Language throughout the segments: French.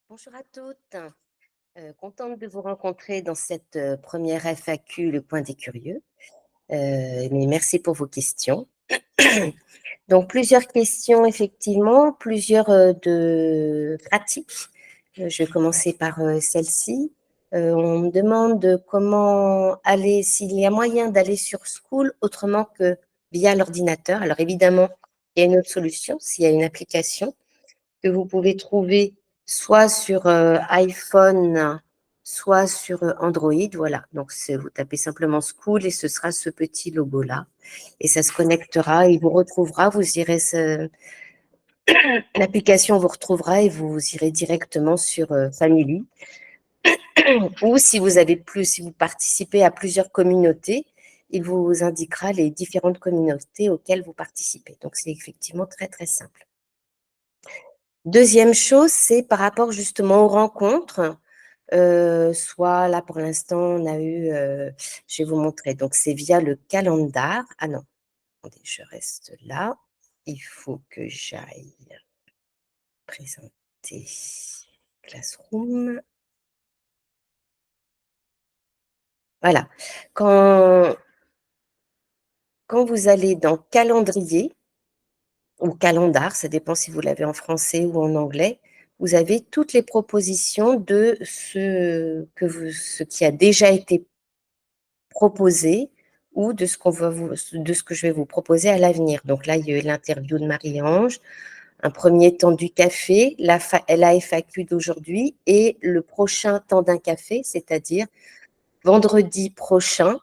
Bonjour à toutes, contente de vous rencontrer dans cette première FAQ, le point des curieux. Mais merci pour vos questions. Donc, plusieurs questions, effectivement, plusieurs de pratiques. Je vais commencer par celle-ci. On me demande comment aller, s'il y a moyen d'aller sur School autrement que via l'ordinateur. Alors, évidemment, il y a une autre solution, s'il y a une application que vous pouvez trouver soit sur iPhone, soit sur Android. Voilà, donc vous tapez simplement School et ce sera ce petit logo-là. Et ça se connectera, il vous retrouvera, vous irez, l'application vous retrouvera et vous irez directement sur Family. Ou si vous avez plus, si vous participez à plusieurs communautés, il vous indiquera les différentes communautés auxquelles vous participez. Donc, c'est effectivement très, très simple. Deuxième chose, c'est par rapport justement aux rencontres. Soit là, pour l'instant, on a eu, je vais vous montrer, donc c'est via le calendar. Ah non, attendez, je reste là. Il faut que j'aille présenter Classroom. Voilà. Quand vous allez dans calendrier ou calendar, ça dépend si vous l'avez en français ou en anglais, vous avez toutes les propositions de ce qui a déjà été proposé ou de ce que je vais vous proposer à l'avenir. Donc là, il y a eu l'interview de Marie-Ange, un premier temps du café, la FAQ d'aujourd'hui et le prochain temps d'un café, c'est-à-dire vendredi prochain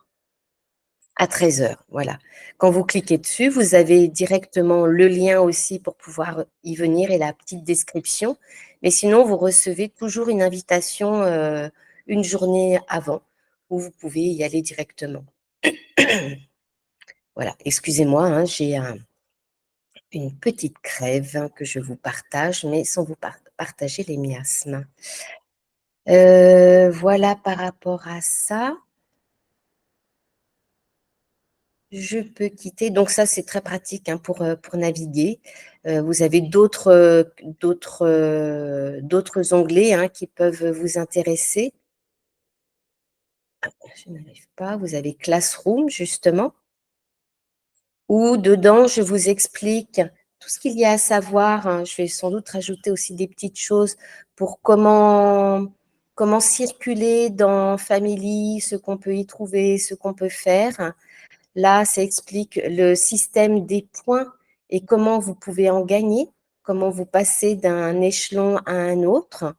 à 13 heures. Voilà. Quand vous cliquez dessus, vous avez directement le lien aussi pour pouvoir y venir et la petite description. Mais sinon, vous recevez toujours une invitation une journée avant où vous pouvez y aller directement. Voilà, excusez-moi, hein, j'ai une petite crève que je vous partage, mais sans vous partager les miasmes. Voilà par rapport à ça. Je peux quitter. Donc ça, c'est très pratique hein, pour naviguer. Vous avez d'autres onglets hein, qui peuvent vous intéresser. Ah, je n'arrive pas. Vous avez Classroom, justement, où dedans, je vous explique tout ce qu'il y a à savoir. Hein. Je vais sans doute rajouter aussi des petites choses pour comment circuler dans Family, ce qu'on peut y trouver, ce qu'on peut faire. Là, ça explique le système des points et comment vous pouvez en gagner, comment vous passez d'un échelon à un autre.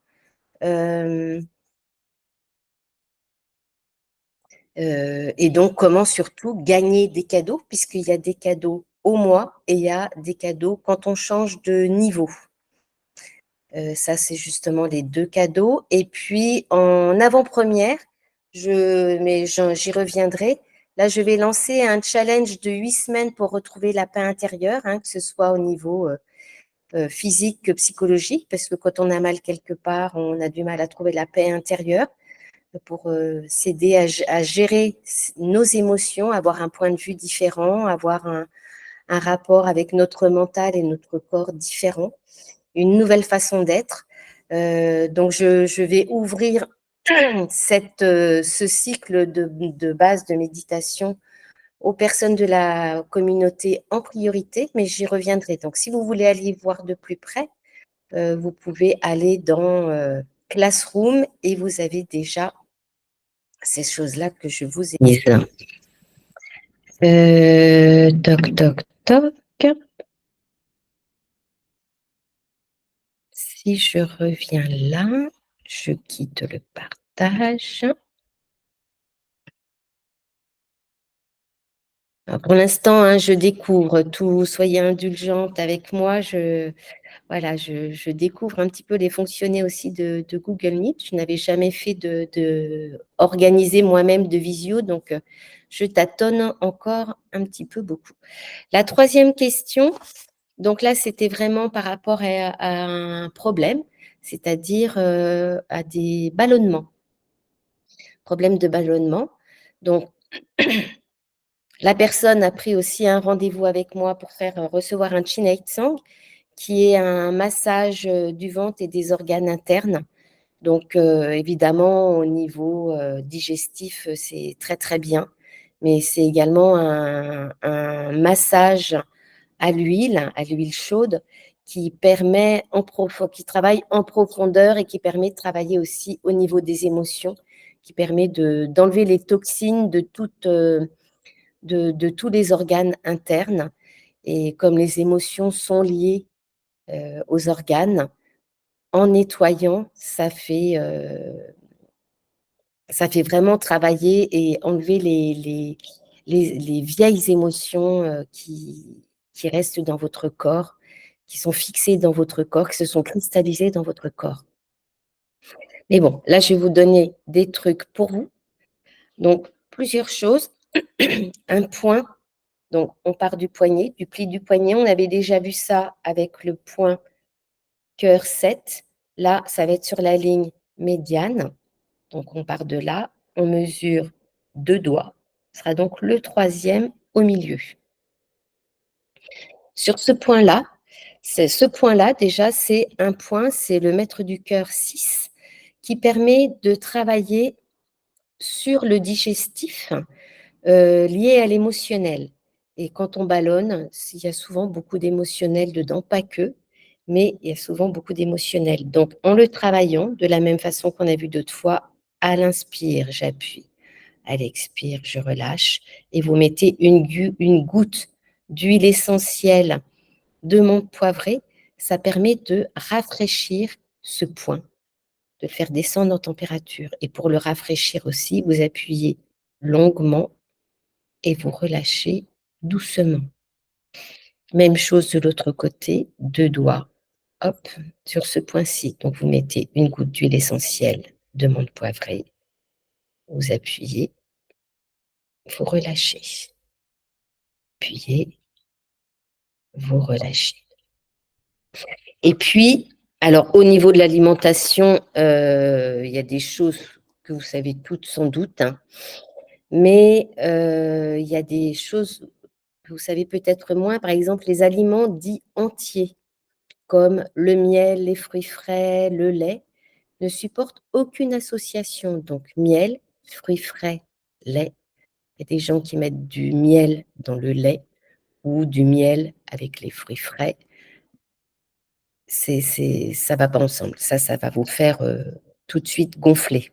Et donc, comment surtout gagner des cadeaux, puisqu'il y a des cadeaux au mois et il y a des cadeaux quand on change de niveau. Ça, c'est justement les 2 cadeaux. Et puis, en avant-première, mais j'y reviendrai. Là, je vais lancer un challenge de 8 semaines pour retrouver la paix intérieure, hein, que ce soit au niveau physique que psychologique, parce que quand on a mal quelque part, on a du mal à trouver la paix intérieure pour s'aider à gérer nos émotions, avoir un point de vue différent, avoir un rapport avec notre mental et notre corps différent, une nouvelle façon d'être. Donc, je vais ouvrir ce cycle de base de méditation aux personnes de la communauté en priorité, mais j'y reviendrai. Donc, si vous voulez aller voir de plus près, vous pouvez aller dans Classroom et vous avez déjà ces choses-là que je vous ai mises. Toc, toc, toc. Si je reviens là, je quitte le partage. Alors pour l'instant, hein, je découvre tout. Soyez indulgente avec moi. Voilà, je découvre un petit peu les fonctionnalités aussi de Google Meet. Je n'avais jamais fait organiser moi-même de visio, donc je tâtonne encore un petit peu beaucoup. La troisième question, donc là, c'était vraiment par rapport à un problème, c'est-à-dire à des ballonnements, problème de ballonnement. Donc, la personne a pris aussi un rendez-vous avec moi pour recevoir un Chinai Tsang, qui est un massage du ventre et des organes internes. Donc, évidemment, au niveau digestif, c'est très, très bien. Mais c'est également un massage à l'huile chaude, qui permet qui travaille en profondeur et qui permet de travailler aussi au niveau des émotions, qui permet d'enlever les toxines de tous les organes internes. Et comme les émotions sont liées aux organes, en nettoyant, ça fait vraiment travailler et enlever les vieilles émotions qui restent dans votre corps, qui sont fixées dans votre corps, qui se sont cristallisées dans votre corps. Mais bon, là, je vais vous donner des trucs pour vous. Donc, plusieurs choses. Un point, donc on part du poignet, du pli du poignet. On avait déjà vu ça avec le point cœur 7. Là, ça va être sur la ligne médiane. Donc, on part de là, on mesure 2 doigts. Ce sera donc le troisième au milieu. Sur ce point-là, déjà, c'est un point, c'est le mètre du cœur 6, qui permet de travailler sur le digestif lié à l'émotionnel. Et quand on ballonne, il y a souvent beaucoup d'émotionnel dedans, pas que, mais il y a souvent beaucoup d'émotionnel. Donc, en le travaillant, de la même façon qu'on a vu d'autres fois, à l'inspire, j'appuie. À l'expire, je relâche. Et vous mettez une goutte d'huile essentielle de menthe poivrée. Ça permet de rafraîchir ce point, de le faire descendre en température. Et pour le rafraîchir aussi, vous appuyez longuement et vous relâchez doucement. Même chose de l'autre côté, 2 doigts, hop, sur ce point-ci. Donc vous mettez une goutte d'huile essentielle de menthe poivrée, vous appuyez, vous relâchez. Appuyez, vous relâchez. Et puis, alors au niveau de l'alimentation, il y a des choses que vous savez toutes sans doute, hein, mais il y a des choses que vous savez peut-être moins, par exemple les aliments dits entiers, comme le miel, les fruits frais, le lait, ne supportent aucune association. Donc miel, fruits frais, lait. Il y a des gens qui mettent du miel dans le lait ou du miel avec les fruits frais. Ça va pas ensemble. Ça va vous faire tout de suite gonfler.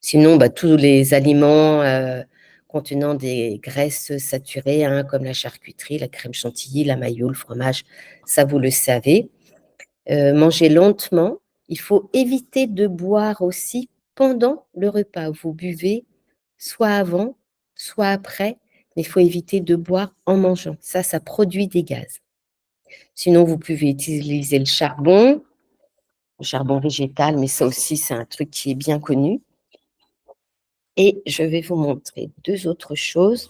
Sinon, bah, tous les aliments contenant des graisses saturées, hein, comme la charcuterie, la crème chantilly, la mayo, le fromage, ça vous le savez. Mangez lentement. Il faut éviter de boire aussi pendant le repas. Vous buvez soit avant, soit après, mais il faut éviter de boire en mangeant. Ça produit des gaz. Sinon, vous pouvez utiliser le charbon végétal, mais ça aussi, c'est un truc qui est bien connu. Et je vais vous montrer deux autres choses.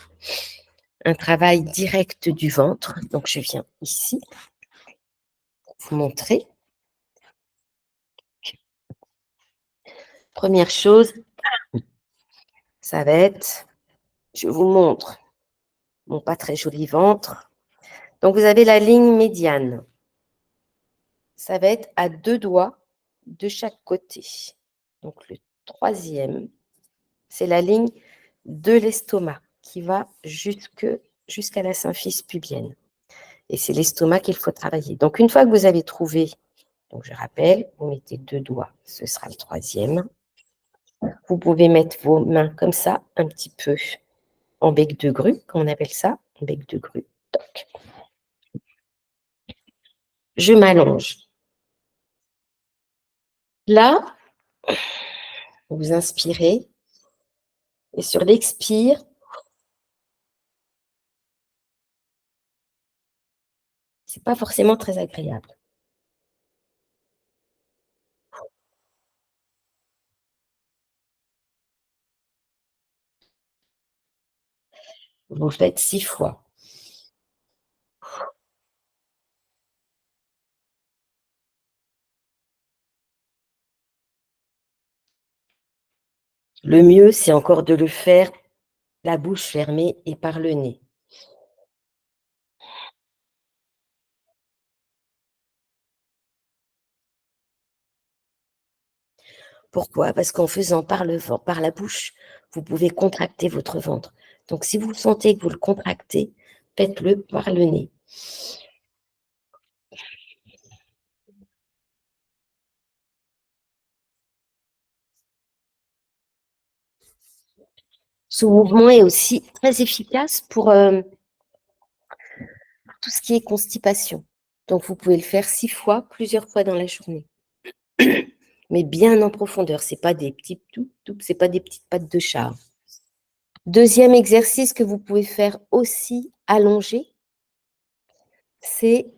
Un travail direct du ventre. Donc, je viens ici pour vous montrer. Première chose, ça va être, je vous montre mon pas très joli ventre. Donc, vous avez la ligne médiane. Ça va être à 2 doigts de chaque côté. Donc, le troisième, c'est la ligne de l'estomac qui va jusqu'à la symphyse pubienne. Et c'est l'estomac qu'il faut travailler. Donc, une fois que vous avez trouvé, donc je rappelle, vous mettez 2 doigts, ce sera le troisième. Vous pouvez mettre vos mains comme ça, un petit peu en bec de grue, comme on appelle ça, en bec de grue. Toc. Je m'allonge. Là, vous inspirez et sur l'expire, c'est pas forcément très agréable. Vous faites 6 fois. Le mieux, c'est encore de le faire la bouche fermée et par le nez. Pourquoi? Parce qu'en faisant par la bouche, vous pouvez contracter votre ventre. Donc si vous sentez que vous le contractez, faites-le par le nez. Ce mouvement est aussi très efficace pour tout ce qui est constipation. Donc vous pouvez le faire 6 fois, plusieurs fois dans la journée. Mais bien en profondeur, c'est pas des petits c'est pas des petites pattes de chat. Deuxième exercice que vous pouvez faire aussi allongé, c'est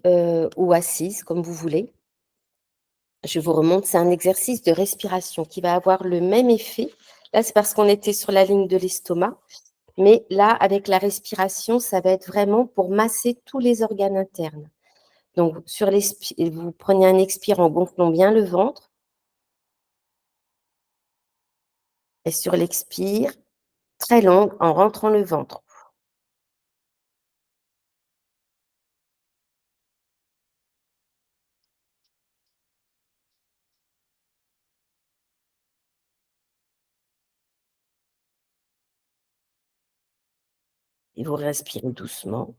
ou assise, comme vous voulez. Je vous remonte, c'est un exercice de respiration qui va avoir le même effet. Là, c'est parce qu'on était sur la ligne de l'estomac, mais là, avec la respiration, ça va être vraiment pour masser tous les organes internes. Donc, vous prenez un expire en gonflant bien le ventre, et sur l'expire, très longue, en rentrant le ventre. Et vous respirez doucement.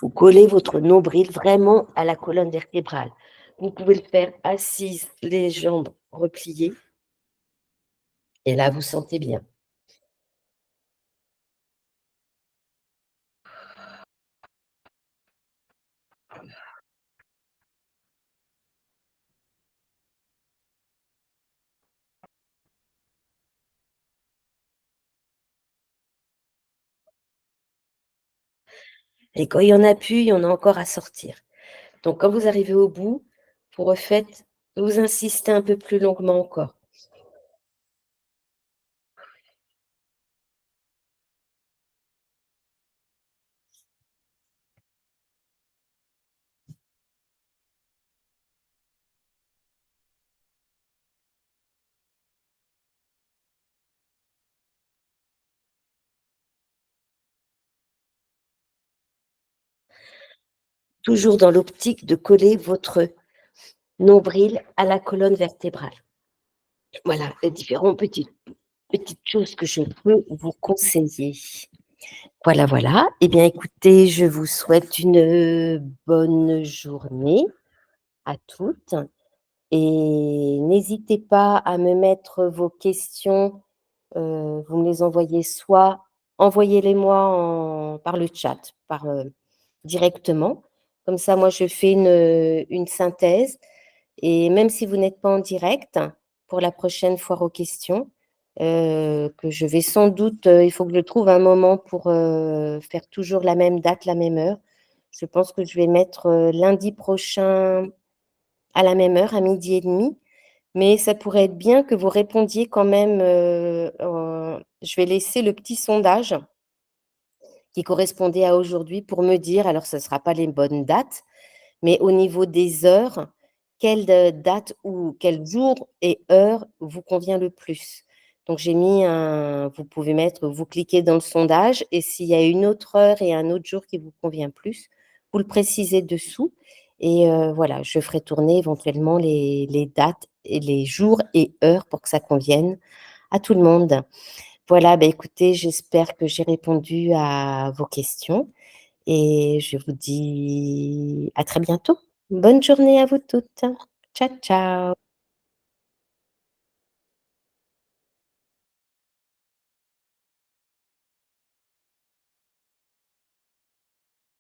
Vous collez votre nombril vraiment à la colonne vertébrale. Vous pouvez le faire assise, les jambes repliées, et là, vous sentez bien. Et quand il y en a plus, il y en a encore à sortir. Donc, quand vous arrivez au bout, vous refaites, vous insistez un peu plus longuement encore. Toujours dans l'optique de coller votre nombril à la colonne vertébrale. Voilà, les différentes petites choses que je peux vous conseiller. Voilà, voilà. Eh bien, écoutez, je vous souhaite une bonne journée à toutes et n'hésitez pas à me mettre vos questions. Vous me les envoyez soit envoyez-les-moi par le chat, directement. Comme ça, moi, je fais une synthèse. Et même si vous n'êtes pas en direct, pour la prochaine foire aux questions, que je vais sans doute, il faut que je trouve un moment pour faire toujours la même date, la même heure. Je pense que je vais mettre lundi prochain à la même heure, à 12h30. Mais ça pourrait être bien que vous répondiez quand même. Je vais laisser le petit sondage qui correspondait à aujourd'hui pour me dire, alors ce ne sera pas les bonnes dates, mais au niveau des heures, quelle date ou quel jour et heure vous convient le plus? Donc j'ai mis vous pouvez mettre, vous cliquez dans le sondage et s'il y a une autre heure et un autre jour qui vous convient plus, vous le précisez dessous et voilà, je ferai tourner éventuellement les dates et les jours et heures pour que ça convienne à tout le monde. Voilà, bah, écoutez, j'espère que j'ai répondu à vos questions et je vous dis à très bientôt. Bonne journée à vous toutes. Ciao, ciao.